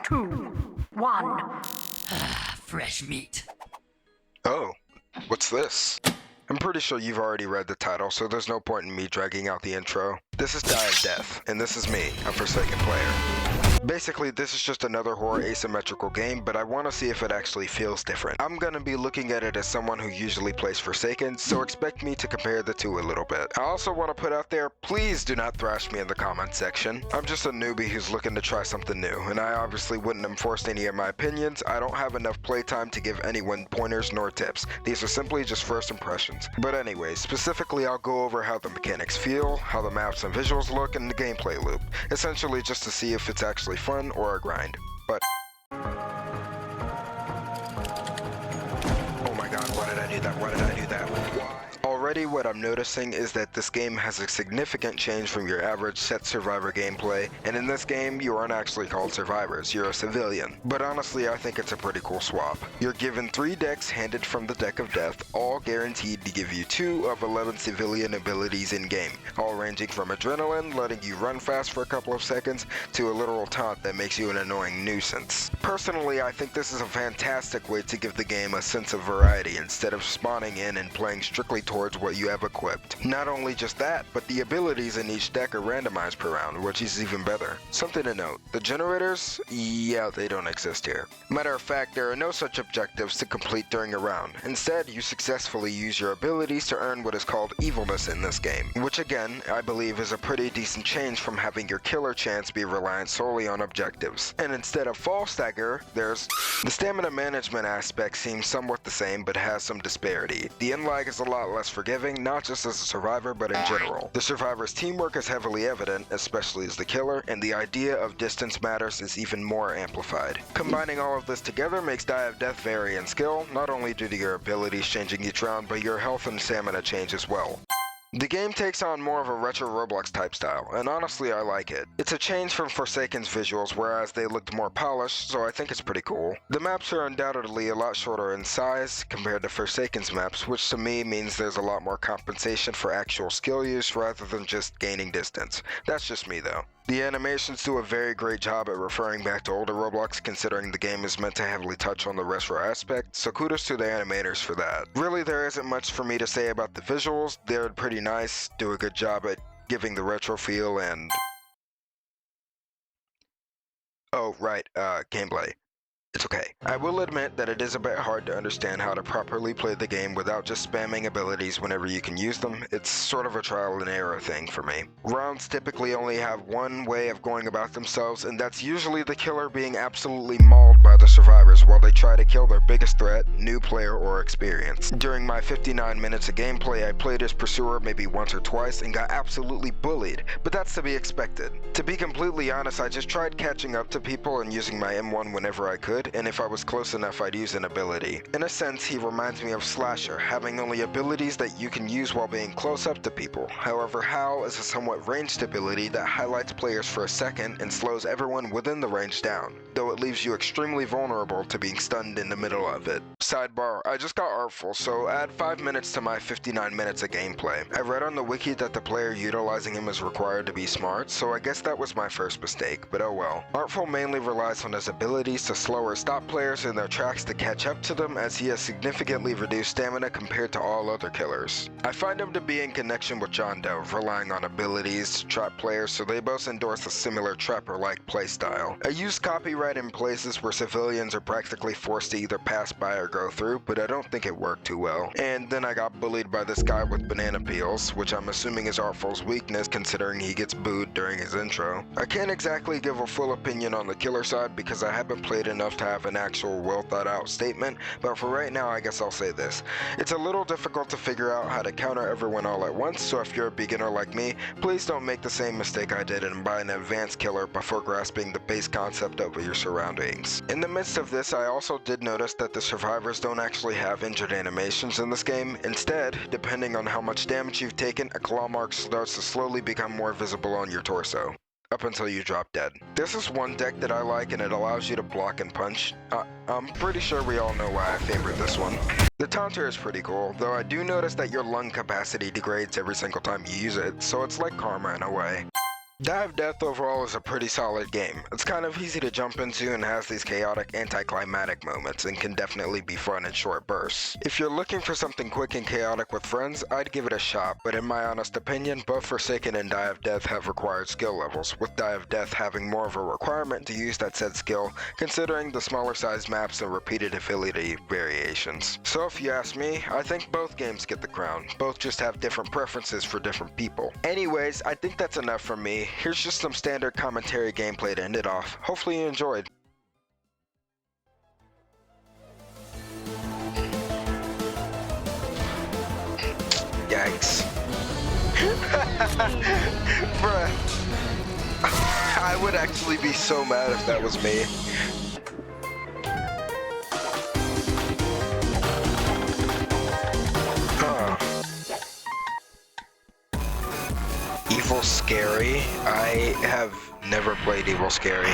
2, 1. Fresh meat. Oh, what's this? I'm pretty sure you've already read the title, so there's no point in me dragging out the intro. This is Die of Death, and this is me, a Forsaken player. Basically, this is just another horror asymmetrical game, but I want to see if it actually feels different. I'm gonna be looking at it as someone who usually plays Forsaken, so expect me to compare the two a little bit. I also want to put out there, please do not thrash me in the comment section. I'm just a newbie who's looking to try something new, and I obviously wouldn't enforce any of my opinions. I don't have enough playtime to give anyone pointers nor tips. These are simply just first impressions. But anyway, specifically I'll go over how the mechanics feel, how the maps and visuals look, and the gameplay loop. Essentially just to see if it's actually fun or a grind. But oh my god, why did I do that? Why did I do that? Already what I'm noticing is that this game has a significant change from your average set survivor gameplay, and in this game you aren't actually called survivors, you're a civilian. But honestly I think it's a pretty cool swap. You're given 3 decks handed from the deck of death, all guaranteed to give you 2 of 11 civilian abilities in game, all ranging from adrenaline, letting you run fast for a couple of seconds, to a literal taunt that makes you an annoying nuisance. Personally I think this is a fantastic way to give the game a sense of variety instead of spawning in and playing strictly towards what you have equipped. Not only just that, but the abilities in each deck are randomized per round, which is even better. Something to note, the generators, yeah, they don't exist here. Matter of fact, there are no such objectives to complete during a round. Instead, you successfully use your abilities to earn what is called evilness in this game, which again, I believe is a pretty decent change from having your killer chance be reliant solely on objectives. And instead of fall stagger, there's the stamina management aspect seems somewhat the same but has some disparity. The end lag is a lot less forgiving, not just as a survivor but in general. The survivor's teamwork is heavily evident, especially as the killer, and the idea of distance matters is even more amplified. Combining all of this together makes Die of Death vary in skill, not only due to your abilities changing each round, but your health and stamina change as well. The game takes on more of a retro Roblox type style, and honestly I like it. It's a change from Forsaken's visuals, whereas they looked more polished, so I think it's pretty cool. The maps are undoubtedly a lot shorter in size compared to Forsaken's maps, which to me means there's a lot more compensation for actual skill use rather than just gaining distance. That's just me though. The animations do a very great job at referring back to older Roblox, considering the game is meant to heavily touch on the retro aspect, so kudos to the animators for that. Really, there isn't much for me to say about the visuals. They're pretty nice, do a good job at giving the retro feel, and oh right, gameplay. It's okay. I will admit that it is a bit hard to understand how to properly play the game without just spamming abilities whenever you can use them. It's sort of a trial and error thing for me. Rounds typically only have one way of going about themselves, and that's usually the killer being absolutely mauled by the survivors while they try to kill their biggest threat, new player or experience. During my 59 minutes of gameplay, I played as Pursuer maybe once or twice and got absolutely bullied, but that's to be expected. To be completely honest, I just tried catching up to people and using my M1 whenever I could, and if I was close enough I'd use an ability. In a sense, he reminds me of Slasher, having only abilities that you can use while being close up to people. However, Howl is a somewhat ranged ability that highlights players for a second and slows everyone within the range down, though it leaves you extremely vulnerable to being stunned in the middle of it. Sidebar, I just got Artful, so add 5 minutes to my 59 minutes of gameplay. I read on the wiki that the player utilizing him is required to be smart, so I guess that was my first mistake, but oh well. Artful mainly relies on his abilities to slow or stop players in their tracks to catch up to them, as he has significantly reduced stamina compared to all other killers. I find him to be in connection with John Doe, relying on abilities to trap players, so they both endorse a similar trapper-like playstyle. I use copyright in places where civilians are practically forced to either pass by or go through, but I don't think it worked too well. And then I got bullied by this guy with banana peels, which I'm assuming is Artful's weakness considering he gets booed during his intro. I can't exactly give a full opinion on the killer side because I haven't played enough to have an actual well thought out statement, but for right now I guess I'll say this. It's a little difficult to figure out how to counter everyone all at once, so if you're a beginner like me, please don't make the same mistake I did and buy an advanced killer before grasping the base concept of your surroundings. In the midst of this, I also did notice that the survivors don't actually have injured animations in this game. Instead, depending on how much damage you've taken, a claw mark starts to slowly become more visible on your torso, up until you drop dead. This is one deck that I like, and it allows you to block and punch. I'm pretty sure we all know why I favorite this one. The Taunter is pretty cool, though I do notice that your lung capacity degrades every single time you use it, so it's like karma in a way. Dive Death overall is a pretty solid game. It's kind of easy to jump into and has these chaotic anticlimactic moments and can definitely be fun in short bursts. If you're looking for something quick and chaotic with friends, I'd give it a shot, but in my honest opinion, both Forsaken and Dive Death have required skill levels, with Dive Death having more of a requirement to use that said skill, considering the smaller sized maps and repeated ability variations. So if you ask me, I think both games get the crown. Both just have different preferences for different people. Anyways, I think that's enough from me. Here's just some standard commentary gameplay to end it off. Hopefully you enjoyed. Yikes. Bruh. I would actually be so mad if that was me. Huh. Evil Scary? I have never played Evil Scary.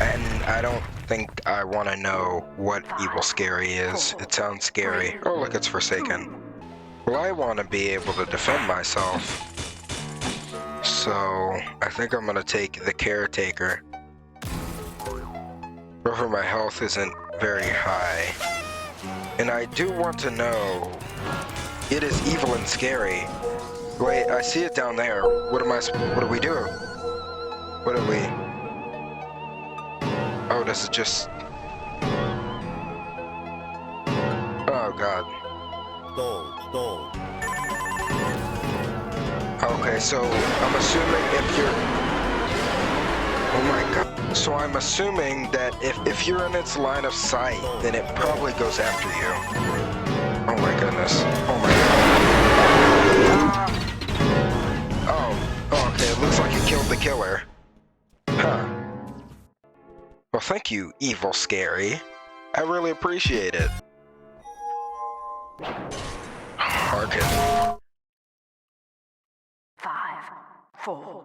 And I don't think I want to know what Evil Scary is. It sounds scary. Oh look, it's Forsaken. Well, I want to be able to defend myself. So, I think I'm going to take the Caretaker. However, my health isn't very high. And I do want to know, it is evil and scary. Wait, I see it down there. What do we do? What do we? Oh, does it just? Oh God. Stole. Okay, so I'm assuming if you're. Oh my God. So I'm assuming that if you're in its line of sight, then it probably goes after you. Oh my goodness. Oh my God. Oh, okay, it looks like you killed the killer. Huh. Well, thank you, Evil Scary. I really appreciate it. Harkin. 5, 4,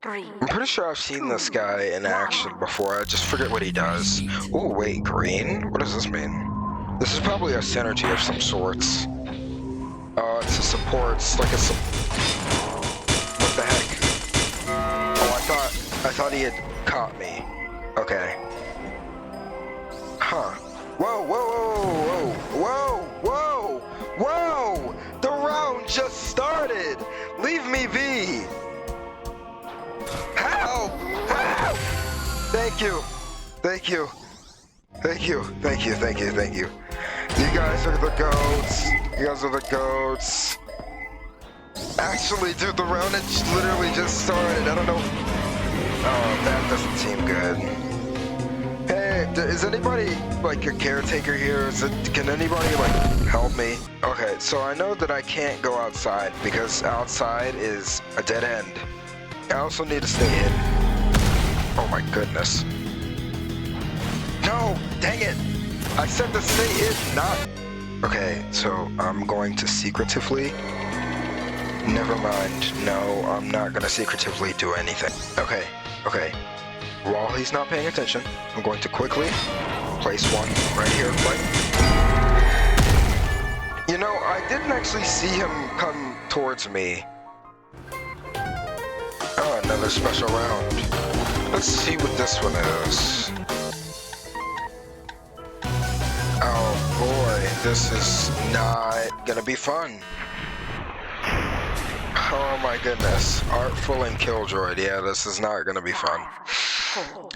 3. I'm pretty sure I've seen this guy in action before. I just forget what he does. Oh, wait, green? What does this mean? This is probably a synergy of some sorts. It's a support. It's like a what the heck? Oh, I thought he had caught me. Okay. Huh. Whoa, whoa, whoa, whoa, whoa, whoa! The round just started! Leave me be! Help! Help! Thank you. Thank you. Thank you. Thank you. Thank you. Thank you. You guys are the goats. You guys are the goats. Actually, dude, the round literally just started. I don't know. Oh, that doesn't seem good. Hey, is anybody, like, a caretaker here? Can anybody, like, help me? Okay, so I know that I can't go outside because outside is a dead end. I also need to stay hidden. Oh my goodness. No, dang it. I said to stay hidden, not... Okay, so I'm going to secretively... Never mind. No, I'm not gonna secretively do anything. Okay. While he's not paying attention, I'm going to quickly place one right here. You know, I didn't actually see him come towards me. Oh, another special round. Let's see what this one is. Oh boy, this is not gonna be fun. Oh my goodness. Artful and Killjoy. Yeah, this is not gonna be fun. 4,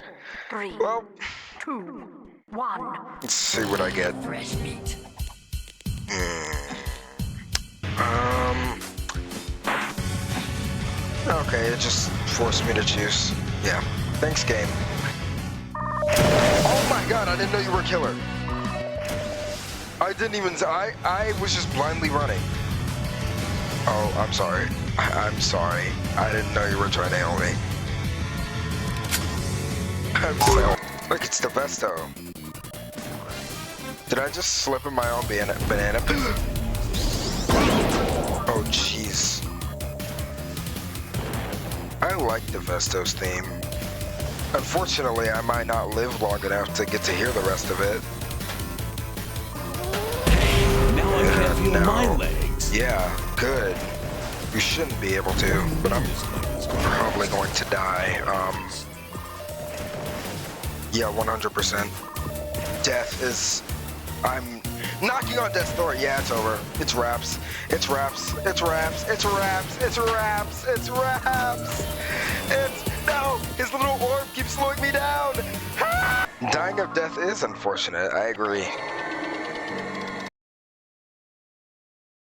3, Well, 2, 1. let's see what I get. Fresh meat. Okay, it just forced me to choose. Yeah. Thanks, game. Oh my god, I didn't know you were a killer. I didn't even... I was just blindly running. Oh, I'm sorry. I'm sorry. I didn't know you were trying to nail me. I'm so... Look, it's the Vesto. Did I just slip in my own banana? Oh, jeez. I like the Vestos theme. Unfortunately, I might not live long enough to get to hear the rest of it. Now I can't feel my legs. Yeah, good. You shouldn't be able to, but I'm probably going to die. Yeah, 100%. Death is... I'm knocking on death's door. Yeah, it's over. It's wraps. It's wraps. It's wraps. It's wraps. It's wraps. It's wraps. It's... No! His little orb keeps slowing me down! Dying of death is unfortunate. I agree.